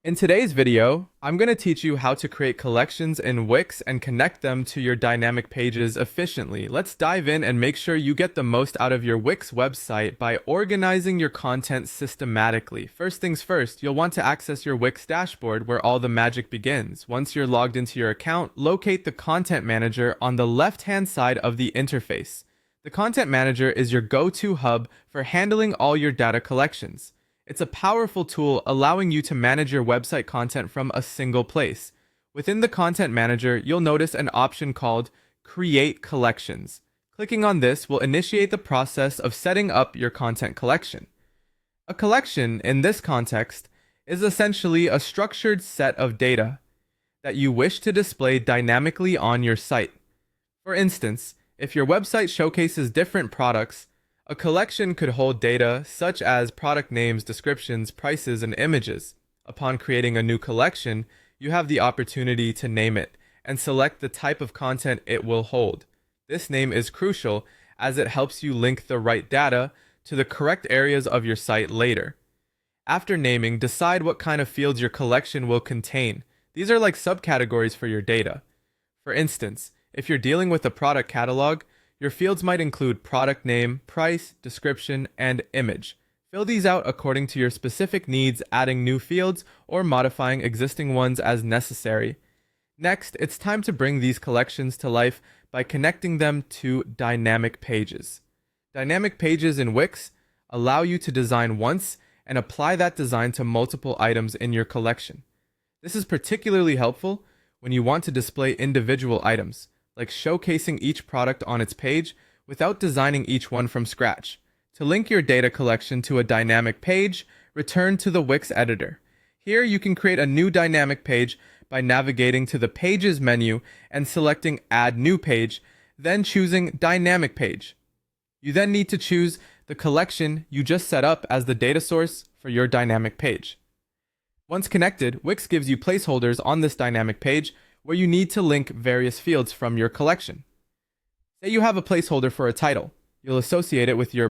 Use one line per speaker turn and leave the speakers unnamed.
In today's video, I'm going to teach you how to create collections in Wix and connect them to your dynamic pages efficiently. Let's dive in and make sure you get the most out of your Wix website by organizing your content systematically. First things first, you'll want to access your Wix dashboard where all the magic begins. Once you're logged into your account, locate the Content Manager on the left-hand side of the interface. The Content Manager is your go-to hub for handling all your data collections. It's a powerful tool allowing you to manage your website content from a single place. Within the Content Manager, you'll notice an option called Create Collections. Clicking on this will initiate the process of setting up your content collection. A collection, in this context, is essentially a structured set of data that you wish to display dynamically on your site. For instance, if your website showcases different products, a collection could hold data such as product names, descriptions, prices, and images. Upon creating a new collection, you have the opportunity to name it and select the type of content it will hold. This name is crucial as it helps you link the right data to the correct areas of your site later. After naming, decide what kind of fields your collection will contain. These are like subcategories for your data. For instance, if you're dealing with a product catalog, your fields might include product name, price, description, and image. Fill these out according to your specific needs, adding new fields or modifying existing ones as necessary. Next, it's time to bring these collections to life by connecting them to dynamic pages. Dynamic pages in Wix allow you to design once and apply that design to multiple items in your collection. This is particularly helpful when you want to display individual items, like showcasing each product on its page without designing each one from scratch. To link your data collection to a dynamic page, return to the Wix editor. Here you can create a new dynamic page by navigating to the Pages menu and selecting Add New Page, then choosing Dynamic Page. You then need to choose the collection you just set up as the data source for your dynamic page. Once connected, Wix gives you placeholders on this dynamic page where you need to link various fields from your collection. Say you have a placeholder for a title. You'll associate it with your